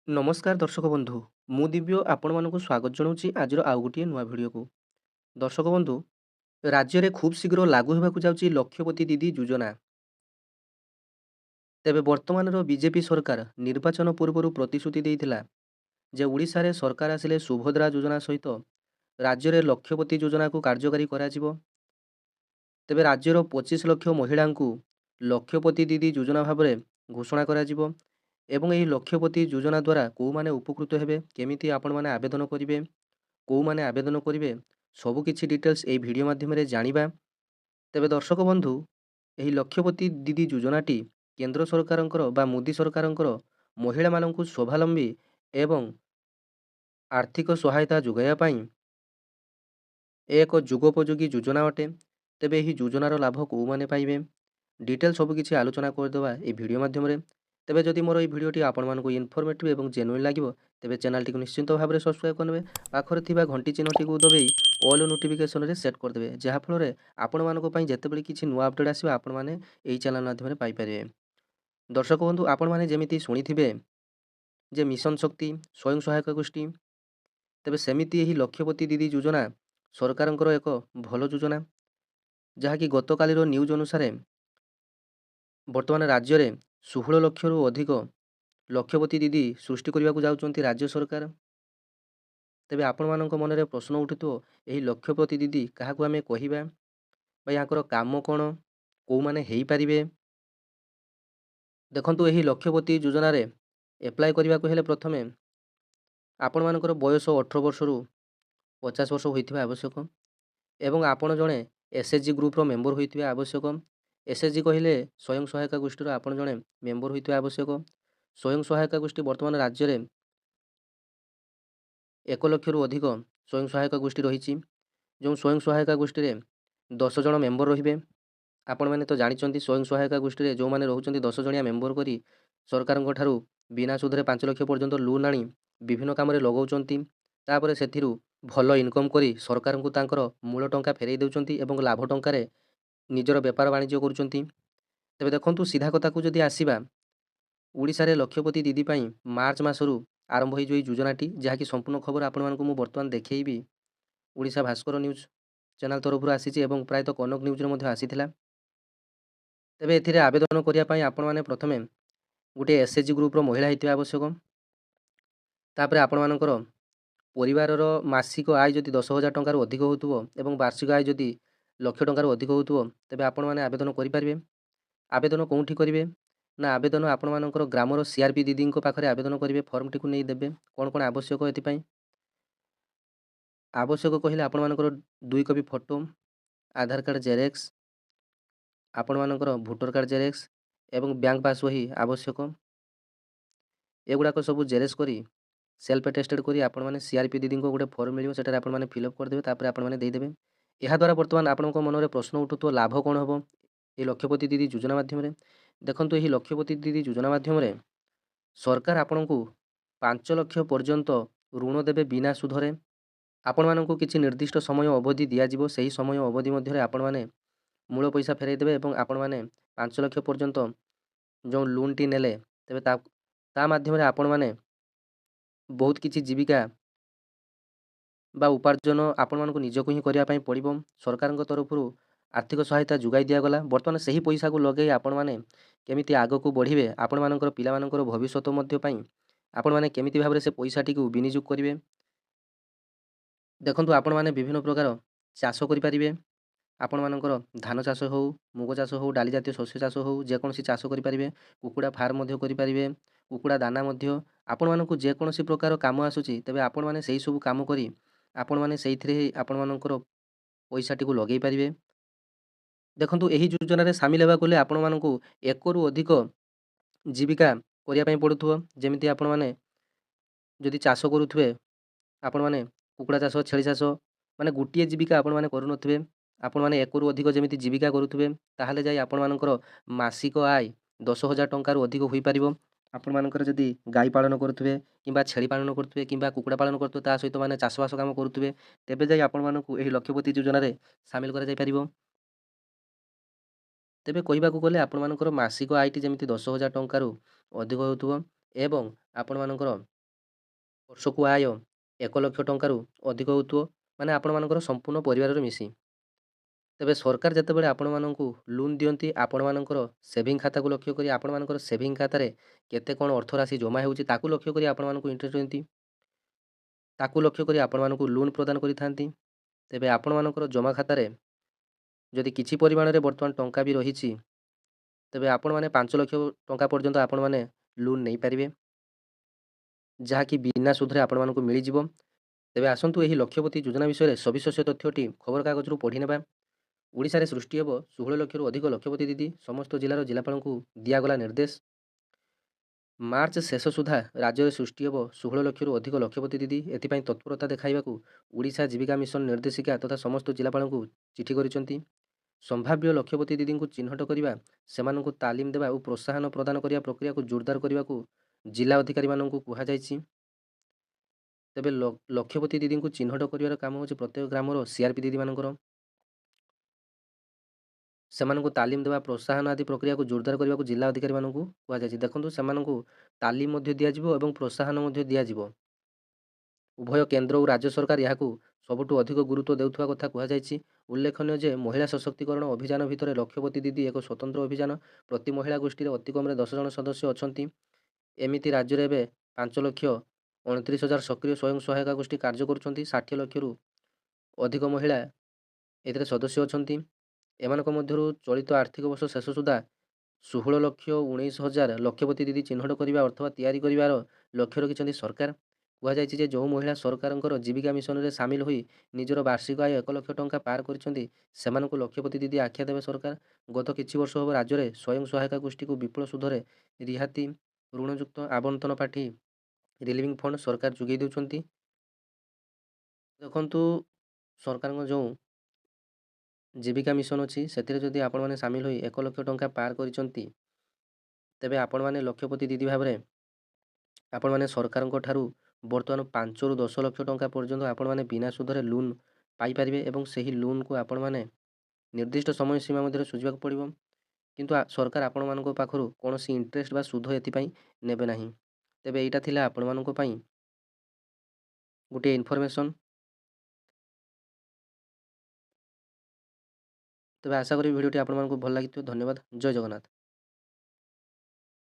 ନମସ୍କାର ଦର୍ଶକ ବନ୍ଧୁ। ମୁଁ ଦିବ୍ୟ ଆପଣମାନଙ୍କୁ ସ୍ୱାଗତ ଜଣାଉଛି ଆଜିର ଆଉ ଗୋଟିଏ ନୂଆ ଭିଡ଼ିଓକୁ। ଦର୍ଶକ ବନ୍ଧୁ, ରାଜ୍ୟରେ ଖୁବ୍ ଶୀଘ୍ର ଲାଗୁ ହେବାକୁ ଯାଉଛି ଲକ୍ଷପତି ଦିଦି ଯୋଜନା। ତେବେ ବର୍ତ୍ତମାନର ବିଜେପି ସରକାର ନିର୍ବାଚନ ପୂର୍ବରୁ ପ୍ରତିଶ୍ରୁତି ଦେଇଥିଲା ଯେ ଓଡ଼ିଶାରେ ସରକାର ଆସିଲେ ସୁଭଦ୍ରା ଯୋଜନା ସହିତ ରାଜ୍ୟରେ ଲକ୍ଷପତି ଯୋଜନାକୁ କାର୍ଯ୍ୟକାରୀ କରାଯିବ। ତେବେ ରାଜ୍ୟର 25 ଲକ୍ଷ ମହିଳାଙ୍କୁ ଲକ୍ଷପତି ଦିଦି ଯୋଜନା ଭାବରେ ଘୋଷଣା କରାଯିବ ଏବଂ ଏହି ଲକ୍ଷପତି ଯୋଜନା ଦ୍ୱାରା କେଉଁମାନେ ଉପକୃତ ହେବେ, କେମିତି ଆପଣମାନେ ଆବେଦନ କରିବେ, କେଉଁମାନେ ଆବେଦନ କରିବେ, ସବୁ କିଛି ଡିଟେଲ୍ସ ଏହି ଭିଡ଼ିଓ ମାଧ୍ୟମରେ ଜାଣିବା। ତେବେ ଦର୍ଶକ ବନ୍ଧୁ, ଏହି ଲକ୍ଷପତି ଦିଦି ଯୋଜନାଟି କେନ୍ଦ୍ର ସରକାରଙ୍କର ବା ମୋଦି ସରକାରଙ୍କର ମହିଳାମାନଙ୍କୁ ସ୍ୱାବଲମ୍ବୀ ଏବଂ ଆର୍ଥିକ ସହାୟତା ଯୋଗାଇବା ପାଇଁ ଏକ ଯୁଗୋପଯୋଗୀ ଯୋଜନା ଅଟେ। ତେବେ ଏହି ଯୋଜନାର ଲାଭ କେଉଁମାନେ ପାଇବେ, ଡିଟେଲ୍ ସବୁ କିଛି ଆଲୋଚନା କରିଦେବା ଏହି ଭିଡ଼ିଓ ମାଧ୍ୟମରେ। ତେବେ ଯଦି ମୋର ଏହି ଭିଡ଼ିଓଟି ଆପଣମାନଙ୍କୁ ଇନଫର୍ମେଟିଭ୍ ଏବଂ ଜେନୁଇନ୍ ଲାଗିବ, ତେବେ ଚ୍ୟାନେଲଟିକୁ ନିଶ୍ଚିନ୍ତ ଭାବରେ ସବସ୍କ୍ରାଇବ୍ କରିନେବେ। ପାଖରେ ଥିବା ଘଣ୍ଟି ଚିହ୍ନଟିକୁ ଦବାଇ ଅଲ୍ ନୋଟିଫିକେସନରେ ସେଟ୍ କରିଦେବେ, ଯାହାଫଳରେ ଆପଣମାନଙ୍କ ପାଇଁ ଯେତେବେଳେ କିଛି ନୂଆ ଅପଡ଼େଟ୍ ଆସିବ ଆପଣମାନେ ଏହି ଚ୍ୟାନେଲ ମାଧ୍ୟମରେ ପାଇପାରିବେ। ଦର୍ଶକ ବନ୍ଧୁ, ଆପଣମାନେ ଯେମିତି ଶୁଣିଥିବେ ଯେ ମିଶନ ଶକ୍ତି, ସ୍ୱୟଂ ସହାୟକ ଗୋଷ୍ଠୀ, ତେବେ ସେମିତି ଏହି ଲକ୍ଷପତି ଦିଦି ଯୋଜନା ସରକାରଙ୍କର ଏକ ଭଲ ଯୋଜନା, ଯାହାକି ଗତକାଲିର ନ୍ୟୁଜ୍ ଅନୁସାରେ ବର୍ତ୍ତମାନ ରାଜ୍ୟରେ 16 ଲକ୍ଷରୁ ଅଧିକ ଲକ୍ଷପତି ଦିଦି ସୃଷ୍ଟି କରିବାକୁ ଯାଉଛନ୍ତି ରାଜ୍ୟ ସରକାର। ତେବେ ଆପଣମାନଙ୍କ ମନରେ ପ୍ରଶ୍ନ ଉଠୁଥିବ, ଏହି ଲକ୍ଷପତି ଦିଦି କାହାକୁ ଆମେ କହିବା ବା ୟାଙ୍କର କାମ କ'ଣ, କେଉଁମାନେ ହେଇପାରିବେ? ଦେଖନ୍ତୁ, ଏହି ଲକ୍ଷପତି ଯୋଜନାରେ ଏପ୍ଲାଏ କରିବାକୁ ହେଲେ ପ୍ରଥମେ ଆପଣମାନଙ୍କର ବୟସ 18 ବର୍ଷରୁ 50 ବର୍ଷ ହୋଇଥିବା ଆବଶ୍ୟକ ଏବଂ ଆପଣ ଜଣେ ଏସ୍ଏଚ୍ଜି ଗ୍ରୁପର ମେମ୍ବର ହୋଇଥିବା ଆବଶ୍ୟକ। ଏସ୍ଏଚ୍ଜି କହିଲେ ସ୍ୱୟଂ ସହାୟକ ଗୋଷ୍ଠୀର ଆପଣ ଜଣେ ମେମ୍ବର ହୋଇଥିବା ଆବଶ୍ୟକ। ସ୍ୱୟଂ ସହାୟକ ଗୋଷ୍ଠୀ ବର୍ତ୍ତମାନ ରାଜ୍ୟରେ 1 ଲକ୍ଷରୁ ଅଧିକ ସ୍ୱୟଂ ସହାୟକ ଗୋଷ୍ଠୀ ରହିଛି। ଯେଉଁ ସ୍ୱୟଂ ସହାୟକ ଗୋଷ୍ଠୀରେ 10 ଜଣ ମେମ୍ବର ରହିବେ। ଆପଣମାନେ ତ ଜାଣିଛନ୍ତି ସ୍ୱୟଂ ସହାୟକ ଗୋଷ୍ଠୀରେ ଯେଉଁମାନେ ରହୁଛନ୍ତି 10 ଜଣିଆ ମେମ୍ବର କରି ସରକାରଙ୍କ ଠାରୁ ବିନା ସୁଧରେ 5 ଲକ୍ଷ ପର୍ଯ୍ୟନ୍ତ ଲୋନ୍ ଆଣି ବିଭିନ୍ନ କାମରେ ଲଗାଉଛନ୍ତି। ତାପରେ ସେଥିରୁ ଭଲ ଇନକମ୍ କରି ସରକାରଙ୍କୁ ତାଙ୍କର ମୂଳ ଟଙ୍କା ଫେରାଇ ଦେଉଛନ୍ତି ଏବଂ ଲାଭ ଟଙ୍କାରେ ନିଜର ବେପାର ବାଣିଜ୍ୟ କରୁଛନ୍ତି। ତେବେ ଦେଖନ୍ତୁ, ସିଧା କଥାକୁ ଯଦି ଆସିବା, ଓଡ଼ିଶାରେ ଲକ୍ଷପତି ଦିଦି ପାଇଁ ମାର୍ଚ୍ଚ ମାସରୁ ଆରମ୍ଭ ହୋଇଯିବ ଏହି ଯୋଜନାଟି, ଯାହାକି ସମ୍ପୂର୍ଣ୍ଣ ଖବର ଆପଣମାନଙ୍କୁ ମୁଁ ବର୍ତ୍ତମାନ ଦେଖେଇବି। ଓଡ଼ିଶା ଭାସ୍କର ନ୍ୟୁଜ୍ ଚ୍ୟାନେଲ ତରଫରୁ ଆସିଛି ଏବଂ ପ୍ରାୟତଃ କନକ ନ୍ୟୁଜ୍ରେ ମଧ୍ୟ ଆସିଥିଲା। ତେବେ ଏଥିରେ ଆବେଦନ କରିବା ପାଇଁ ଆପଣମାନେ ପ୍ରଥମେ ଗୋଟିଏ ଏସ୍ଏଚ୍ଜି ଗ୍ରୁପର ମହିଳା ହୋଇଥିବା ଆବଶ୍ୟକ। ତାପରେ ଆପଣମାନଙ୍କର ପରିବାରର ମାସିକ ଆୟ ଯଦି 10,000 ଟଙ୍କାରୁ ଅଧିକ ହେଉଥିବ ଏବଂ ବାର୍ଷିକ ଆୟ ଯଦି ଲକ୍ଷ ଟଙ୍କାରୁ ଅଧିକ ହେଉଥିବ, ତେବେ ଆପଣମାନେ ଆବେଦନ କରିପାରିବେ। ଆବେଦନ କେଉଁଠି କରିବେ ନା, ଆବେଦନ ଆପଣମାନଙ୍କର ଗ୍ରାମର ସିଆର୍ପି ଦିଦିଙ୍କ ପାଖରେ ଆବେଦନ କରିବେ। ଫର୍ମଟିକୁ ନେଇ ଦେବେ। କ'ଣ କ'ଣ ଆବଶ୍ୟକ ଏଥିପାଇଁ? ଆବଶ୍ୟକ କହିଲେ ଆପଣମାନଙ୍କର 2 କପି ଫଟୋ, ଆଧାର କାର୍ଡ଼ ଜେରକ୍ସ, ଆପଣମାନଙ୍କର ଭୋଟର କାର୍ଡ଼ ଜେରକ୍ସ ଏବଂ ବ୍ୟାଙ୍କ ପାସ୍ ବହି ଆବଶ୍ୟକ। ଏଗୁଡ଼ାକ ସବୁ ଜେରକ୍ସ କରି ସେଲ୍ଫ ଆଟେଷ୍ଟେଡ୍ କରି ଆପଣମାନେ ସିଆର୍ପି ଦିଦିଙ୍କ ଗୋଟେ ଫର୍ମ ମିଳିବ, ସେଠାରେ ଆପଣମାନେ ଫିଲ୍ଅପ୍ କରିଦେବେ। ତାପରେ ଆପଣମାନେ ଦେଇଦେବେ। ଏହାଦ୍ୱାରା ବର୍ତ୍ତମାନ ଆପଣଙ୍କ ମନରେ ପ୍ରଶ୍ନ ଉଠୁଥିବ, ଲାଭ କ'ଣ ହେବ ଏହି ଲକ୍ଷପତି ଦିଦି ଯୋଜନା ମାଧ୍ୟମରେ? ଦେଖନ୍ତୁ, ଏହି ଲକ୍ଷପତି ଦିଦି ଯୋଜନା ମାଧ୍ୟମରେ ସରକାର ଆପଣଙ୍କୁ 5 ଲକ୍ଷ ପର୍ଯ୍ୟନ୍ତ ଋଣ ଦେବେ ବିନା ସୁଧରେ। ଆପଣମାନଙ୍କୁ କିଛି ନିର୍ଦ୍ଦିଷ୍ଟ ସମୟ ଅବଧି ଦିଆଯିବ। ସେହି ସମୟ ଅବଧି ମଧ୍ୟରେ ଆପଣମାନେ ମୂଳ ପଇସା ଫେରାଇ ଦେବେ ଏବଂ ଆପଣମାନେ 5 ଲକ୍ଷ ପର୍ଯ୍ୟନ୍ତ ଯେଉଁ ଲୋନ୍ଟି ନେଲେ, ତେବେ ତା ମାଧ୍ୟମରେ ଆପଣମାନେ ବହୁତ କିଛି ଜୀବିକା ବା ଉପାର୍ଜନ ଆପଣମାନଙ୍କୁ ନିଜକୁ ହିଁ କରିବା ପାଇଁ ପଡ଼ିବ। ସରକାରଙ୍କ ତରଫରୁ ଆର୍ଥିକ ସହାୟତା ଯୋଗାଇ ଦିଆଗଲା। ବର୍ତ୍ତମାନ ସେହି ପଇସାକୁ ଲଗାଇ ଆପଣମାନେ କେମିତି ଆଗକୁ ବଢ଼ିବେ, ଆପଣମାନଙ୍କର ପିଲାମାନଙ୍କର ଭବିଷ୍ୟତ ମଧ୍ୟ ପାଇଁ ଆପଣମାନେ କେମିତି ଭାବରେ ସେ ପଇସାଟିକୁ ବିନିଯୋଗ କରିବେ। ଦେଖନ୍ତୁ, ଆପଣମାନେ ବିଭିନ୍ନ ପ୍ରକାର ଚାଷ କରିପାରିବେ। ଆପଣମାନଙ୍କର ଧାନ ଚାଷ ହେଉ, ମୁଗ ଚାଷ ହେଉ, ଡାଲି ଜାତୀୟ ଶସ୍ୟ ଚାଷ ହେଉ, ଯେକୌଣସି ଚାଷ କରିପାରିବେ। କୁକୁଡ଼ା ଫାର୍ମ ମଧ୍ୟ କରିପାରିବେ। କୁକୁଡ଼ା ଦାନା ମଧ୍ୟ ଆପଣମାନଙ୍କୁ ଯେକୌଣସି ପ୍ରକାର କାମ ଆସୁଛି, ତେବେ ଆପଣମାନେ ସେହିସବୁ କାମ କରି ଆପଣମାନେ ସେଇଥିରେ ଆପଣମାନଙ୍କର ପଇସାଟିକୁ ଲଗାଇ ପାରିବେ। ଦେଖନ୍ତୁ, ଏହି ଯୋଜନାରେ ସାମିଲ ହେବାକୁ ହେଲେ ଆପଣମାନଙ୍କୁ 1ରୁ ଅଧିକ ଜୀବିକା କରିବା ପାଇଁ ପଡ଼ୁଥିବ। ଯେମିତି ଆପଣମାନେ ଯଦି ଚାଷ କରୁଥିବେ, ଆପଣମାନେ କୁକୁଡ଼ା ଚାଷ, ଛେଳି ଚାଷ, ମାନେ ଗୋଟିଏ ଜୀବିକା ଆପଣମାନେ କରୁନଥିବେ, ଆପଣମାନେ 1ରୁ ଅଧିକ ଯେମିତି ଜୀବିକା କରୁଥିବେ, ତାହେଲେ ଯାଇ ଆପଣମାନଙ୍କର ମାସିକ ଆୟ 10,000 ଟଙ୍କାରୁ ଅଧିକ ହୋଇପାରିବ। ଆପଣମାନଙ୍କର ଯଦି ଗାଈ ପାଳନ କରୁଥିବେ କିମ୍ବା ଛେଳି ପାଳନ କରୁଥିବେ କିମ୍ବା କୁକୁଡ଼ା ପାଳନ କରୁଥିବେ, ତା ସହିତ ମାନେ ଚାଷବାସ କାମ କରୁଥିବେ, ତେବେ ଯାଇ ଆପଣମାନଙ୍କୁ ଏହି ଲକ୍ଷପତି ଯୋଜନାରେ ସାମିଲ କରାଯାଇପାରିବ। ତେବେ କହିବାକୁ ଗଲେ ଆପଣମାନଙ୍କର ମାସିକ ଆୟଟି ଯେମିତି 10,000 ଟଙ୍କାରୁ ଅଧିକ ହେଉଥିବ ଏବଂ ଆପଣମାନଙ୍କର ବର୍ଷକୁ ଆୟ 1,00,000 ଟଙ୍କାରୁ ଅଧିକ ହେଉଥିବ, ମାନେ ଆପଣମାନଙ୍କର ସମ୍ପୂର୍ଣ୍ଣ ପରିବାରର ମିଶି। ତେବେ ସରକାର ଯେତେବେଳେ ଆପଣମାନଙ୍କୁ ଲୋନ୍ ଦିଅନ୍ତି, ଆପଣମାନଙ୍କର ସେଭିଂ ଖାତାକୁ ଲକ୍ଷ୍ୟ କରି ଆପଣମାନଙ୍କର ସେଭିଂ ଖାତାରେ କେତେ କ'ଣ ଅର୍ଥରାଶି ଜମା ହେଉଛି ତାକୁ ଲକ୍ଷ୍ୟ କରି ଆପଣମାନଙ୍କୁ ଇଣ୍ଟରେଷ୍ଟ ଦିଅନ୍ତି। ତାକୁ ଲକ୍ଷ୍ୟ କରି ଆପଣମାନଙ୍କୁ ଲୋନ୍ ପ୍ରଦାନ କରିଥାନ୍ତି। ତେବେ ଆପଣମାନଙ୍କର ଜମା ଖାତାରେ ଯଦି କିଛି ପରିମାଣରେ ବର୍ତ୍ତମାନ ଟଙ୍କା ବି ରହିଛି, ତେବେ ଆପଣମାନେ 5,00,000 ଟଙ୍କା ପର୍ଯ୍ୟନ୍ତ ଆପଣମାନେ ଲୋନ୍ ନେଇପାରିବେ, ଯାହାକି ବିନା ସୁଧରେ ଆପଣମାନଙ୍କୁ ମିଳିଯିବ। ତେବେ ଆସନ୍ତୁ ଏହି ଲକ୍ଷପତି ଯୋଜନା ବିଷୟରେ ସବିଶେଷ ତଥ୍ୟଟି ଖବରକାଗଜରୁ ପଢ଼ି ନେବା। ଓଡ଼ିଶାରେ ସୃଷ୍ଟି ହେବ 16,00,000ରୁ ଅଧିକ ଲକ୍ଷପତି ଦିଦି, ସମସ୍ତ ଜିଲ୍ଲାର ଜିଲ୍ଲାପାଳଙ୍କୁ ଦିଆଗଲା ନିର୍ଦ୍ଦେଶ। ମାର୍ଚ୍ଚ ଶେଷ ସୁଦ୍ଧା ରାଜ୍ୟରେ ସୃଷ୍ଟି ହେବ 16,00,000ରୁ ଅଧିକ ଲକ୍ଷପତି ଦିଦି। ଏଥିପାଇଁ ତତ୍ପରତା ଦେଖାଇବାକୁ ଓଡ଼ିଶା ଜୀବିକା ମିଶନ ନିର୍ଦ୍ଦେଶିକା ତଥା ସମସ୍ତ ଜିଲ୍ଲାପାଳଙ୍କୁ ଚିଠି କରିଛନ୍ତି। ସମ୍ଭାବ୍ୟ ଲକ୍ଷପତି ଦିଦିଙ୍କୁ ଚିହ୍ନଟ କରିବା, ସେମାନଙ୍କୁ ତାଲିମ ଦେବା ଓ ପ୍ରୋତ୍ସାହନ ପ୍ରଦାନ କରିବା ପ୍ରକ୍ରିୟାକୁ ଜୋରଦାର କରିବାକୁ ଜିଲ୍ଲା ଅଧିକାରୀମାନଙ୍କୁ କୁହାଯାଇଛି। ତେବେ ଲକ୍ଷପତି ଦିଦିଙ୍କୁ ଚିହ୍ନଟ କରିବାର କାମ ହେଉଛି ପ୍ରତ୍ୟେକ ଗ୍ରାମର ସିଆର୍ପି ଦିଦିମାନଙ୍କର। ସେମାନଙ୍କୁ ତାଲିମ ଦେବା, ପ୍ରୋତ୍ସାହନ ଆଦି ପ୍ରକ୍ରିୟାକୁ ଜୋରଦାର କରିବାକୁ ଜିଲ୍ଲା ଅଧିକାରୀମାନଙ୍କୁ କୁହାଯାଇଛି। ଦେଖନ୍ତୁ, ସେମାନଙ୍କୁ ତାଲିମ ମଧ୍ୟ ଦିଆଯିବ ଏବଂ ପ୍ରୋତ୍ସାହନ ମଧ୍ୟ ଦିଆଯିବ। ଉଭୟ କେନ୍ଦ୍ର ଓ ରାଜ୍ୟ ସରକାର ଏହାକୁ ସବୁଠୁ ଅଧିକ ଗୁରୁତ୍ୱ ଦେଉଥିବା କଥା କୁହାଯାଇଛି। ଉଲ୍ଲେଖନୀୟ ଯେ ମହିଳା ସଶକ୍ତିକରଣ ଅଭିଯାନ ଭିତରେ ଲକ୍ଷପତି ଦିଦି ଏକ ସ୍ୱତନ୍ତ୍ର ଅଭିଯାନ। ପ୍ରତି ମହିଳା ଗୋଷ୍ଠୀରେ ଅତି କମରେ 10 ଜଣ ସଦସ୍ୟ ଅଛନ୍ତି। ଏମିତି ରାଜ୍ୟରେ ଏବେ 5,29,000 ସକ୍ରିୟ ସ୍ୱୟଂ ସହାୟକ ଗୋଷ୍ଠୀ କାର୍ଯ୍ୟ କରୁଛନ୍ତି। 60,00,000ରୁ ଅଧିକ ମହିଳା ଏଥିରେ ସଦସ୍ୟ ଅଛନ୍ତି। ଏମାନଙ୍କ ମଧ୍ୟରୁ ଚଳିତ ଆର୍ଥିକ ବର୍ଷ ଶେଷ ସୁଦ୍ଧା 16,19,000 ଲକ୍ଷପତି ଦିଦି ଚିହ୍ନଟ କରିବା ଅଥବା ତିଆରି କରିବାର ଲକ୍ଷ୍ୟ ରଖିଛନ୍ତି ସରକାର। କୁହାଯାଇଛି ଯେ ଯେଉଁ ମହିଳା ସରକାରଙ୍କର ଜୀବିକା ମିଶନରେ ସାମିଲ ହୋଇ ନିଜର ବାର୍ଷିକ ଆୟ 1,00,000 ଟଙ୍କା ପାର କରିଛନ୍ତି, ସେମାନଙ୍କୁ ଲକ୍ଷପତି ଦିଦି ଆଖ୍ୟା ଦେବେ ସରକାର। ଗତ କିଛି ବର୍ଷ ହେବ ରାଜ୍ୟରେ ସ୍ୱୟଂ ସହାୟକ ଗୋଷ୍ଠୀକୁ ବିପୁଳ ସୁଧରେ ରିହାତି ଋଣଯୁକ୍ତ ଆବଣ୍ଟନ ପାଣ୍ଠି ରିଲିଭିଂ ଫଣ୍ଡ ସରକାର ଯୋଗାଇ ଦେଉଛନ୍ତି। ଦେଖନ୍ତୁ, ସରକାରଙ୍କ ଯେଉଁ ଜୀବିକା ମିଶନ ଅଛି, ସେଥିରେ ଯଦି ଆପଣମାନେ ସାମିଲ ହୋଇ 1,00,000 ଟଙ୍କା ପାର କରିଛନ୍ତି, ତେବେ ଆପଣମାନେ ଲକ୍ଷପତି ଦିଦି ଭାବରେ ଆପଣମାନେ ସରକାରଙ୍କ ଠାରୁ ବର୍ତ୍ତମାନ 5ରୁ 10,00,000 ଟଙ୍କା ପର୍ଯ୍ୟନ୍ତ ଆପଣମାନେ ବିନା ସୁଧରେ ଲୋନ୍ ପାଇପାରିବେ ଏବଂ ସେହି ଲୋନ୍‌କୁ ଆପଣମାନେ ନିର୍ଦ୍ଦିଷ୍ଟ ସମୟ ସୀମା ମଧ୍ୟରେ ସୁଝିବାକୁ ପଡ଼ିବ। କିନ୍ତୁ ସରକାର ଆପଣମାନଙ୍କ ପାଖରୁ କୌଣସି ଇଣ୍ଟରେଷ୍ଟ ବା ସୁଧ ଏଥିପାଇଁ ନେବେ ନାହିଁ। ତେବେ ଏଇଟା ଥିଲା ଆପଣମାନଙ୍କ ପାଇଁ ଗୋଟିଏ ଇନଫର୍ମେସନ୍। ତେବେ ଆଶା କରିବି ଭିଡ଼ିଓଟି ଆପଣମାନଙ୍କୁ ଭଲ ଲାଗିଥିବ। ଧନ୍ୟବାଦ। ଜୟ ଜଗନ୍ନାଥ।